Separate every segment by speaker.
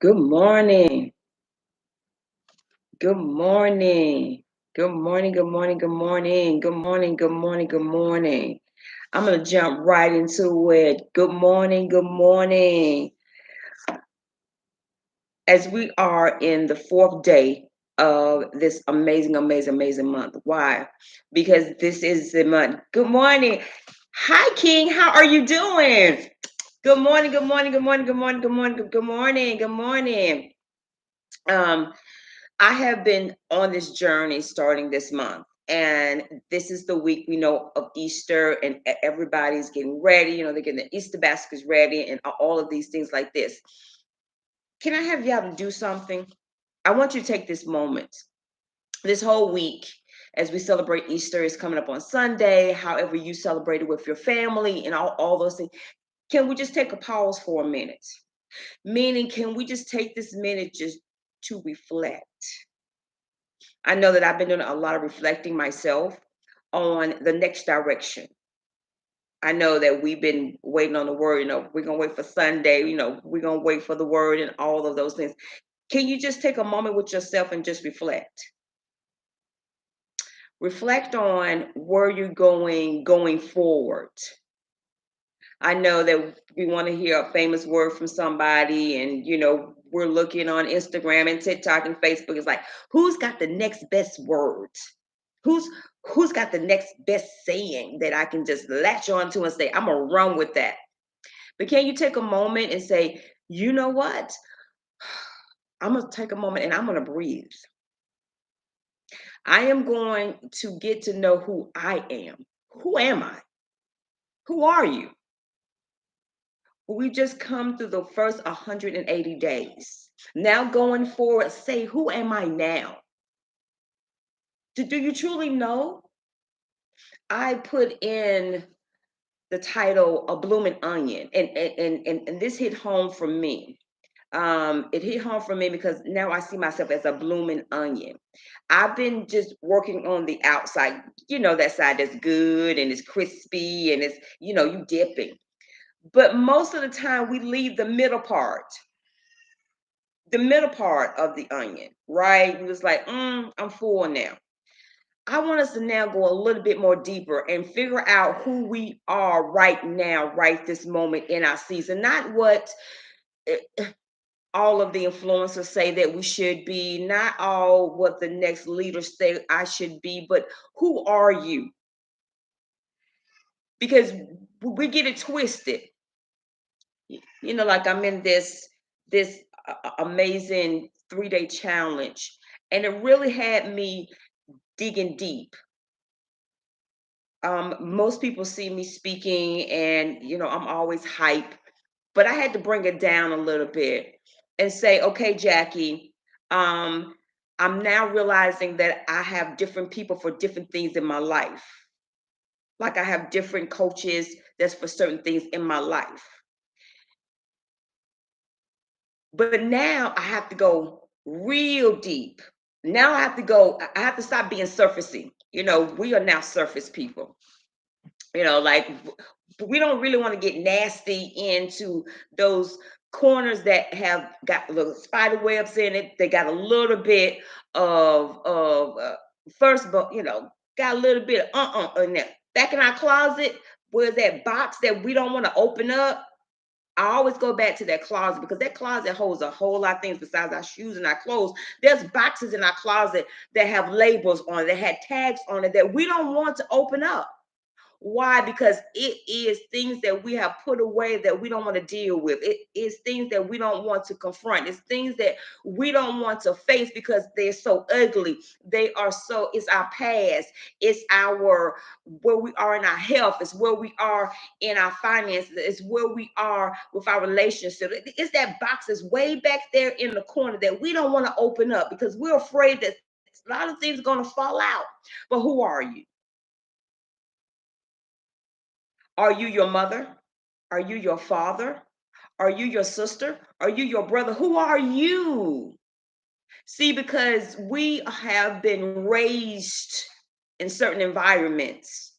Speaker 1: Good morning. Good morning. Good morning. Good morning. Good morning. Good morning. Good morning. Good morning. I'm going to jump right into it. Good morning. Good morning. As we are in the fourth day of this amazing, amazing, amazing month. Why? Because this is the month. Good morning. Hi, King. How are you doing? Good morning. Good morning. Good morning. Good morning. Good morning. Good morning. Good morning. Um, I have been on this journey starting this month. And this is the week we know of Easter, and everybody's getting ready. You know, they're getting the Easter baskets ready and all of these things like this. Can I have y'all to do something? I want you to take this moment, this whole week, as we celebrate Easter is coming up on Sunday, however you celebrate it with your family and all those things. Can we just take a pause for a minute? Meaning, can we just take this minute just to reflect? I know that I've been doing a lot of reflecting myself on the next direction. I know that we've been waiting on the word, we're going to wait for Sunday, we're going to wait for the word and all of those things. Can you just take a moment with yourself and just reflect? Reflect on where you're going forward. I know that we want to hear a famous word from somebody, and we're looking on Instagram and TikTok and Facebook. It's like, who's got the next best word? Who's who's got the next best saying that I can just latch onto and say, I'm gonna run with that. But can you take a moment and say, you know what? I'm gonna take a moment and I'm gonna breathe. I am going to get to know who I am. Who am I? Who are you? We just come through the first 180 days. Now going forward, say, who am I now? Do you truly know? I put in the title A Blooming Onion, and this hit home for me. It hit home for me because now I see myself as a blooming onion. I've been just working on the outside, that side that's good and it's crispy and it's, you dipping. But most of the time we leave the middle part of the onion, right? We was like, I'm full now. I want us to now go a little bit more deeper and figure out who we are right now, right this moment in our season. Not what all of the influencers say that we should be, not all what the next leaders say I should be, but who are you? Because we get it twisted. Like I'm in this amazing 3-day challenge, and it really had me digging deep. Most people see me speaking and I'm always hype, but I had to bring it down a little bit and say, okay, Jackie, um, I'm now realizing that I have different people for different things in my life. Like I have different coaches that's for certain things in my life. But now I have to go real deep. Now I have to stop being surfacing. We are now surface people. Like we don't really want to get nasty into those corners that have got little spider webs in it. They got a little bit of first, but got a little bit of in there. Back in our closet, where's that box that we don't want to open up? I always go back to that closet because that closet holds a whole lot of things besides our shoes and our clothes. There's boxes in our closet that have labels on it, that had tags on it that we don't want to open up. Why? Because it is things that we have put away that we don't want to deal with. It is things that we don't want to confront. It's things that we don't want to face because they're so ugly. It's our past. It's where we are in our health. It's where we are in our finances. It's where we are with our relationship. It's that box that's way back there in the corner that we don't want to open up because we're afraid that a lot of things are going to fall out. But who are you? Are you your mother? Are you your father? Are you your sister? Are you your brother? Who are you? See, because we have been raised in certain environments,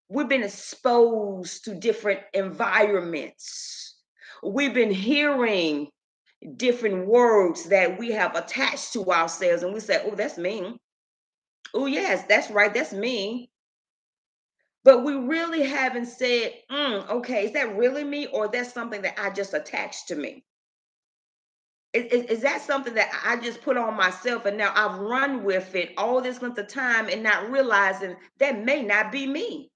Speaker 1: we've been exposed to different environments. We've been hearing different words that we have attached to ourselves, and we say, oh, that's me. Oh, yes, that's right, that's me. But we really haven't said, okay, is that really me, or that's something that I just attached to me? Is that something that I just put on myself and now I've run with it all this length of time and not realizing that may not be me?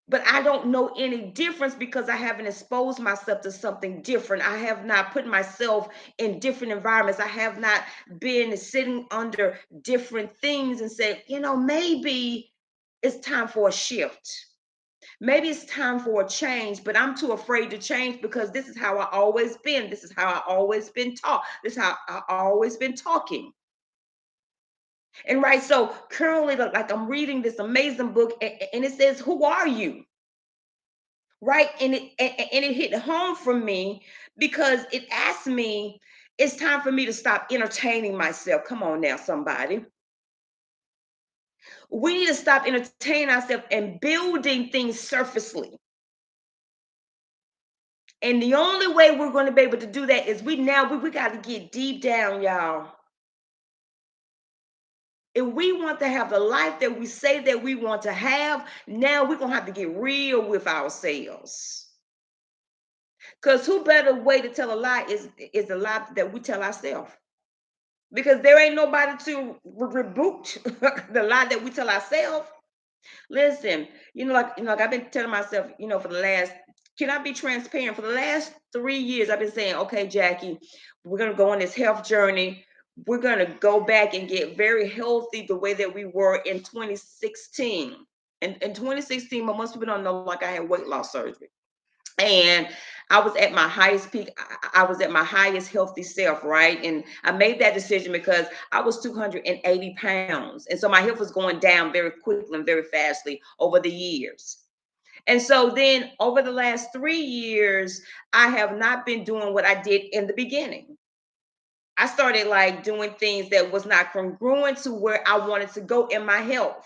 Speaker 1: But I don't know any difference because I haven't exposed myself to something different. I have not put myself in different environments. I have not been sitting under different things and said, maybe it's time for a shift. Maybe it's time for a change, but I'm too afraid to change because this is how I always been. This is how I always been taught. This is how I always been talking. And right, so currently, like I'm reading this amazing book, and it says, "Who are you?" Right, and it hit home for me because it asked me, "It's time for me to stop entertaining myself." Come on now, somebody. We need to stop entertaining ourselves and building things surfacely. And the only way we're going to be able to do that is we got to get deep down, y'all. If we want to have the life that we say that we want to have, now we're going to have to get real with ourselves. Because who better way to tell a lie is the lie that we tell ourselves. Because there ain't nobody to rebuke the lie that we tell ourselves. Listen, like I've been telling myself, for the last, can I be transparent? For the last 3 years, I've been saying, okay, Jackie, we're gonna go on this health journey. We're gonna go back and get very healthy the way that we were in 2016. And in 2016, but most people don't know, like I had weight loss surgery. And I was at my highest peak. I was at my highest healthy self, right? And I made that decision because I was 280 pounds. And so my health was going down very quickly and very fastly over the years. And so then over the last 3 years, I have not been doing what I did in the beginning. I started like doing things that was not congruent to where I wanted to go in my health.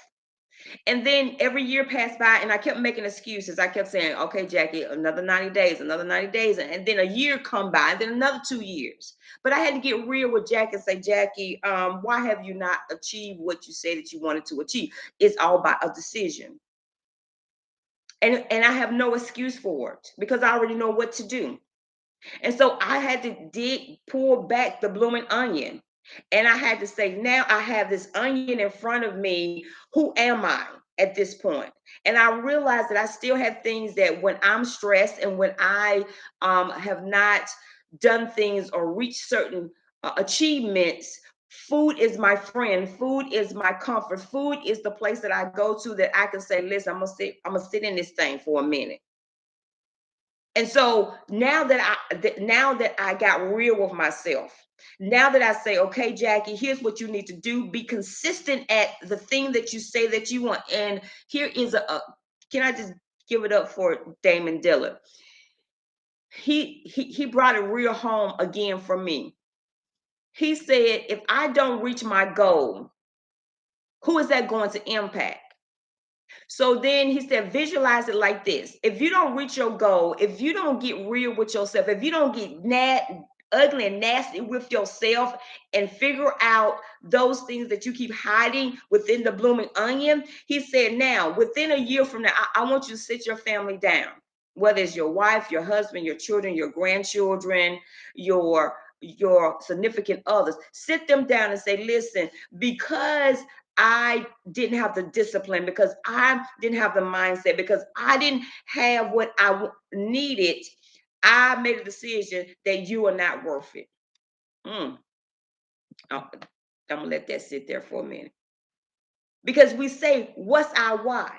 Speaker 1: And then every year passed by and I kept making excuses. I kept saying, okay, Jackie, another 90 days, another 90 days. And then a year come by and then another 2 years. But I had to get real with Jackie and say, Jackie, why have you not achieved what you said that you wanted to achieve? It's all about a decision. And I have no excuse for it because I already know what to do. And so I had to pull back the blooming onion. And I had to say, now I have this onion in front of me. Who am I at this point? And I realized that I still have things that when I'm stressed and when I have not done things or reached certain achievements, food is my friend. Food is my comfort. Food is the place that I go to that I can say, listen, I'm gonna sit in this thing for a minute. And so now that I got real with myself, now that I say, okay, Jackie, here's what you need to do. Be consistent at the thing that you say that you want. And here is can I just give it up for Damon Dillard? He brought it real home again for me. He said, if I don't reach my goal, who is that going to impact? So then he said, visualize it like this. If you don't reach your goal, if you don't get real with yourself, if you don't get ugly and nasty with yourself and figure out those things that you keep hiding within the blooming onion, he said, now within a year from now, I want you to sit your family down, whether it's your wife, your husband, your children, your grandchildren, your significant others, sit them down and say, listen, because I didn't have the discipline, because I didn't have the mindset, because I didn't have what I needed, I made a decision that you are not worth it. Mm. I'm gonna let that sit there for a minute. Because we say, what's our why?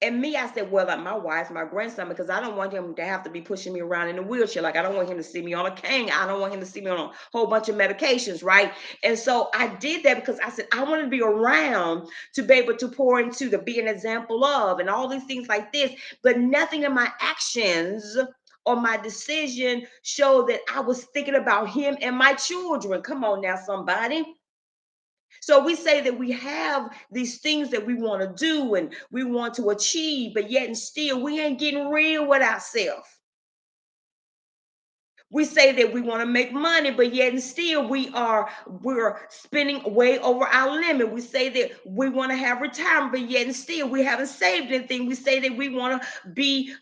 Speaker 1: And me, I said, well, like my wife, my grandson, because I don't want him to have to be pushing me around in a wheelchair. Like I don't want him to see me on a cane. I don't want him to see me on a whole bunch of medications, right? And so I did that because I said I want to be around to be able to pour into, to be an example of, and all these things like this. But nothing in my actions or my decision showed that I was thinking about him and my children. Come on now, somebody. So we say that we have these things that we want to do and we want to achieve, but yet and still we ain't getting real with ourselves. We say that we want to make money, but yet and still we're spending way over our limit. We say that we want to have retirement, but yet and still we haven't saved anything. We say that we want to be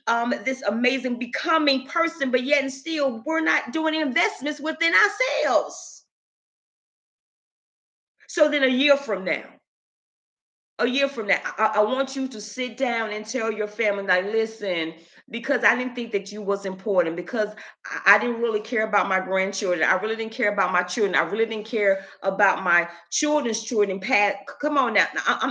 Speaker 1: this amazing becoming person, but yet and still we're not doing investments within ourselves. So then a year from now, I want you to sit down and tell your family, like, listen, because I didn't think that you was important, because I didn't really care about my grandchildren. I really didn't care about my children. I really didn't care about my children's children. Pat, come on now.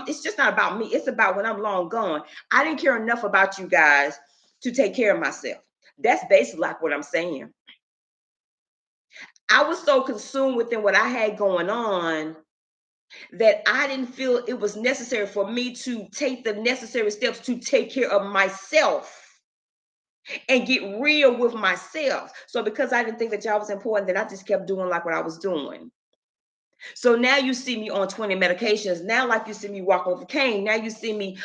Speaker 1: It's just not about me. It's about when I'm long gone. I didn't care enough about you guys to take care of myself. That's basically like what I'm saying. I was so consumed within what I had going on that I didn't feel it was necessary for me to take the necessary steps to take care of myself and get real with myself. So because I didn't think that y'all was important, then I just kept doing like what I was doing. So now you see me on 20 medications. Now, like you see me walk over cane. Now you see me,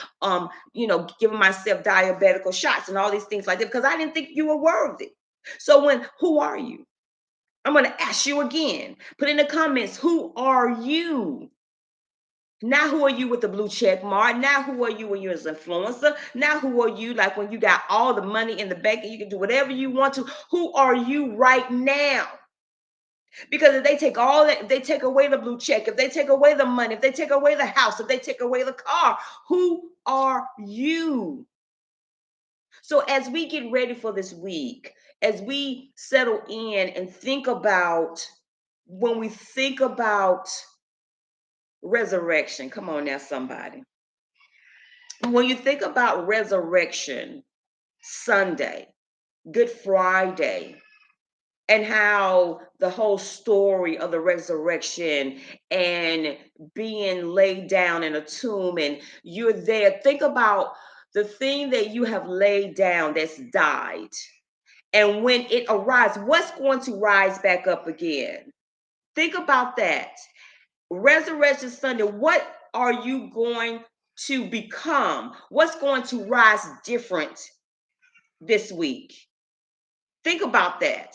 Speaker 1: giving myself diabetical shots and all these things like that because I didn't think you were worthy. So who are you? I'm going to ask you again. Put in the comments, who are you? Now, who are you with the blue check mark? Now, who are you when you're an influencer? Now, who are you like when you got all the money in the bank and you can do whatever you want to? Who are you right now? Because if they take all that, if they take away the blue check, if they take away the money, if they take away the house, if they take away the car, who are you? So, as we get ready for this week, as we settle in and think about when we think about resurrection, come on now, somebody. When you think about resurrection Sunday, Good Friday, and how the whole story of the resurrection and being laid down in a tomb and you're there, think about the thing that you have laid down that's died. And when it arises, what's going to rise back up again? Think about that. Resurrection Sunday, what are you going to become? What's going to rise different this week? Think about that.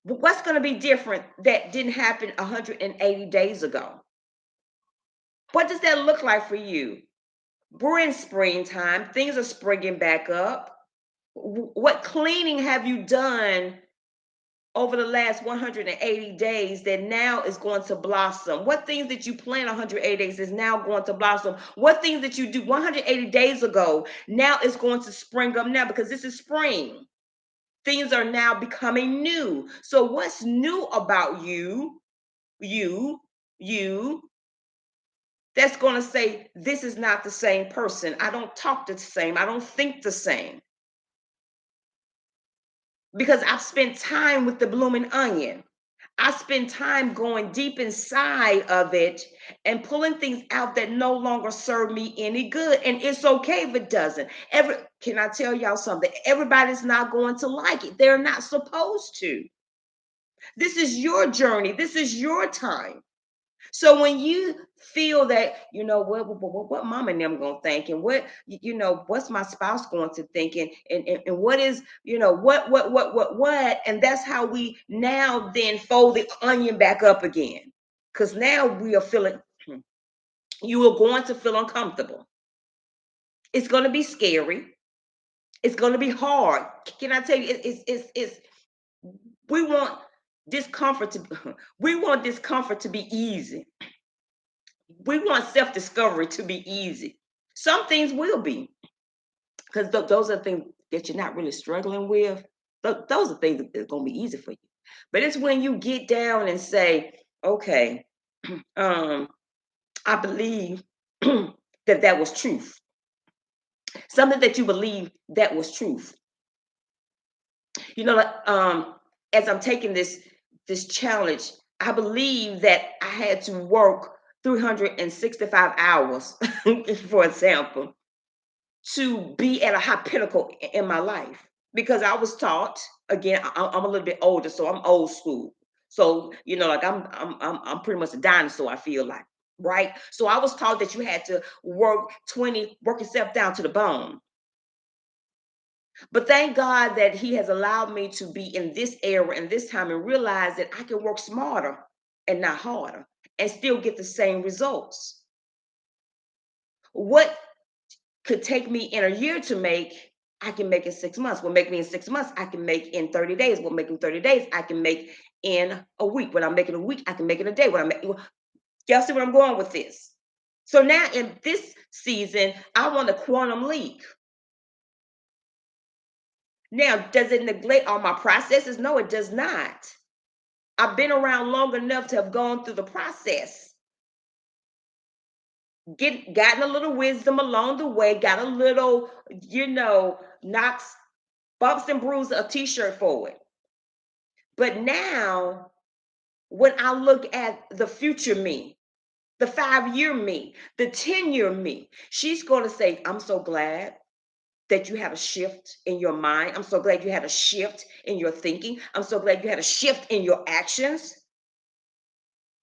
Speaker 1: What's going to be different that didn't happen 180 days ago? What does that look like for you? We're in springtime. Things are springing back up. What cleaning have you done over the last 180 days that now is going to blossom? What things that you plant 180 days is now going to blossom? What things that you do 180 days ago now is going to spring up now because this is spring. Things are now becoming new. So what's new about you, that's going to say, this is not the same person. I don't talk the same. I don't think the same. Because I've spent time with the blooming onion. I spend time going deep inside of it and pulling things out that no longer serve me any good. And it's okay if it doesn't. Can I tell y'all something? Everybody's not going to like it. They're not supposed to. This is your journey. This is your time. So when you feel that, what mom and them gonna think, and what's my spouse going to think, and what is, what, and that's how we now then fold the onion back up again, because now we are feeling, you are going to feel uncomfortable. It's going to be scary. It's going to be hard. Can I tell you? It's we want discomfort to be easy. We want self-discovery to be easy. Some things will be, because those are things that you're not really struggling with. Those are things that are going to be easy for you. But it's when you get down and say, okay, I believe that was truth. Something that you believe that was truth. As I'm taking this challenge, I believe that I had to work 365 hours, for example, to be at a high pinnacle in my life, because I was taught, again, I'm a little bit older, so I'm old school. So, like I'm pretty much a dinosaur, I feel like, right? So I was taught that you had to work yourself down to the bone. But thank God that He has allowed me to be in this era and this time and realize that I can work smarter and not harder and still get the same results. What could take me in a year to make, I can make in 6 months. What make me in 6 months, I can make in 30 days. What make in 30 days, I can make in a week. When I'm making a week, I can make in a day. When I'm making, y'all see where I'm going with this? So now in this season, I want a quantum leap. Now, does it neglect all my processes? No, it does not. I've been around long enough to have gone through the process, gotten a little wisdom along the way, got a little, knocks, bumps and bruises, a t-shirt for it. But now, when I look at the future me, the 5-year me, the 10-year me, she's going to say, I'm so glad that you had a shift in your mind. I'm so glad you had a shift in your thinking. I'm so glad you had a shift in your actions.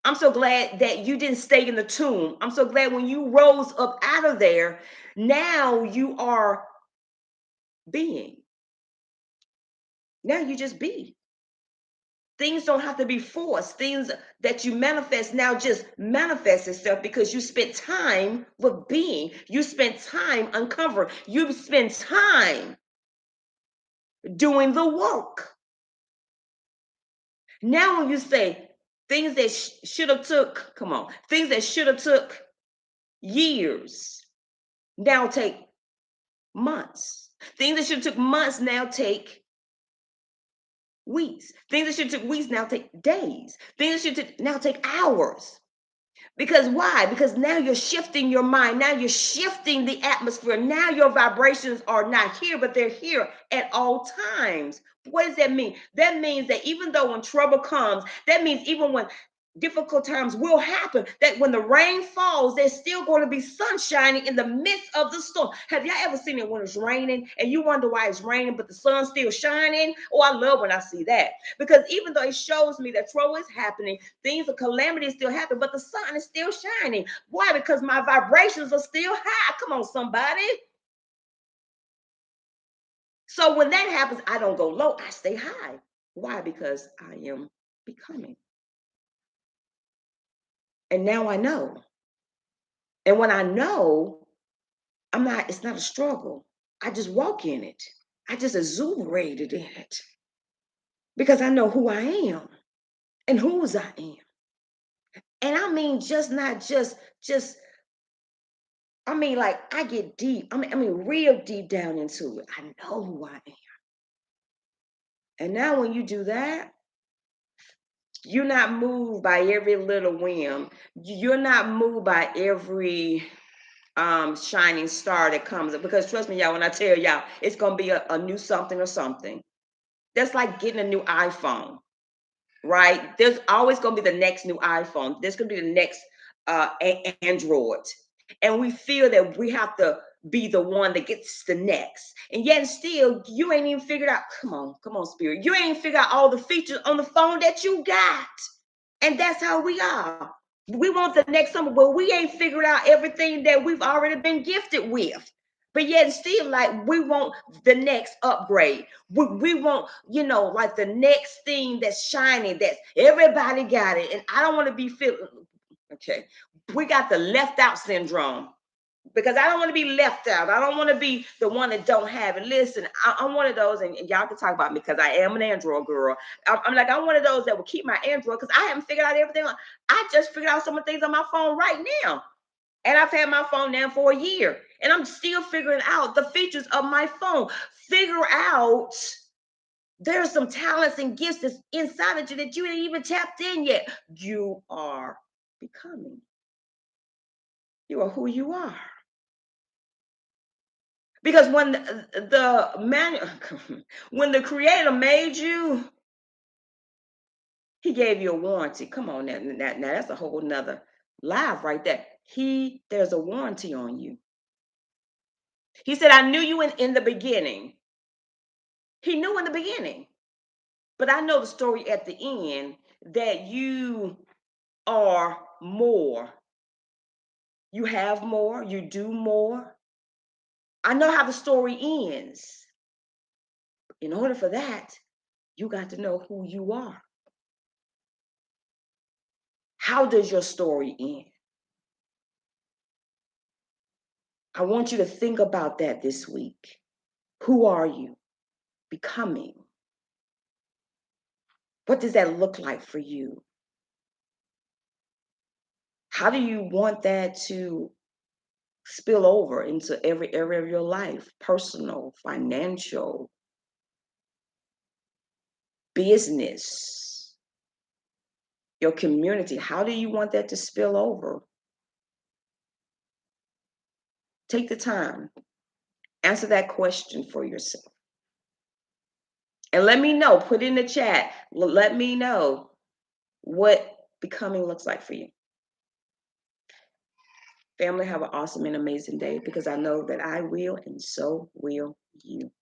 Speaker 1: I'm so glad that you didn't stay in the tomb. I'm so glad when you rose up out of there, now you are being. Now you just be. Things don't have to be forced. Things that you manifest now just manifest itself because you spent time with being. You spent time uncovering. You spent time doing the work. Now when you say things that should have took, come on, things that should have took years now take months. Things that should have took months now take weeks. Things that should have took weeks now take days. Things that should now take hours. Because why? Because now you're shifting your mind. Now you're shifting the atmosphere. Now your vibrations are not here, but they're here at all times. What does that mean? That means that even though when trouble comes, that means even when difficult times will happen, that when the rain falls, there's still going to be sun shining in the midst of the storm. Have y'all ever seen it when it's raining and you wonder why it's raining, but the sun's still shining? Oh, I love when I see that, because even though it shows me that trouble is happening, things of calamity still happen, but the sun is still shining. Why? Because my vibrations are still high. Come on, somebody. So when that happens, I don't go low, I stay high. Why? Because I am becoming. And now I know. And when I know, it's not a struggle. I just walk in it. I just exuberated in it because I know who I am and whose I am. And I mean, I mean, like I get deep. I mean, real deep down into it. I know who I am. And now when you do that, you're not moved by every little whim. You're not moved by every shining star that comes up, because trust me, y'all, when I tell y'all it's gonna be a new something or something. That's like getting a new iPhone, right? There's always gonna be the next new iPhone. There's gonna be the next Android, and we feel that we have to be the one that gets the next, and yet still you ain't even figured out. Come on, spirit, you ain't figured out all the features on the phone that you got. And that's how we are. We want the next summer, but we ain't figured out everything that we've already been gifted with. But yet still, like, we want the next upgrade. We want, like the next thing that's shining, that's everybody got it. And I don't want to be feeling, okay, we got the left out syndrome, because I don't want to be left out. I don't want to be the one that don't have it. Listen, I'm one of those, and y'all can talk about me because I am an Android girl. I'm one of those that will keep my Android because I haven't figured out everything. I just figured out some of the things on my phone right now. And I've had my phone now for a year, and I'm still figuring out the features of my phone. Figure out there's some talents and gifts that's inside of you that you ain't even tapped in yet. You are becoming. You are who you are. Because when when the creator made you, he gave you a warranty. Come on, now that's a whole nother live right there. There's a warranty on you. He said, I knew you in the beginning. He knew in the beginning. But I know the story at the end that you are more. You have more, you do more. I know how the story ends. In order for that, you got to know who you are. How does your story end? I want you to think about that this week. Who are you becoming? What does that look like for you? How do you want that to spill over into every area of your life? Personal, financial, business, your community. How do you want that to spill over? Take the time, answer that question for yourself. And let me know, put in the chat, let me know what becoming looks like for you. Family, have an awesome and amazing day, because I know that I will, and so will you.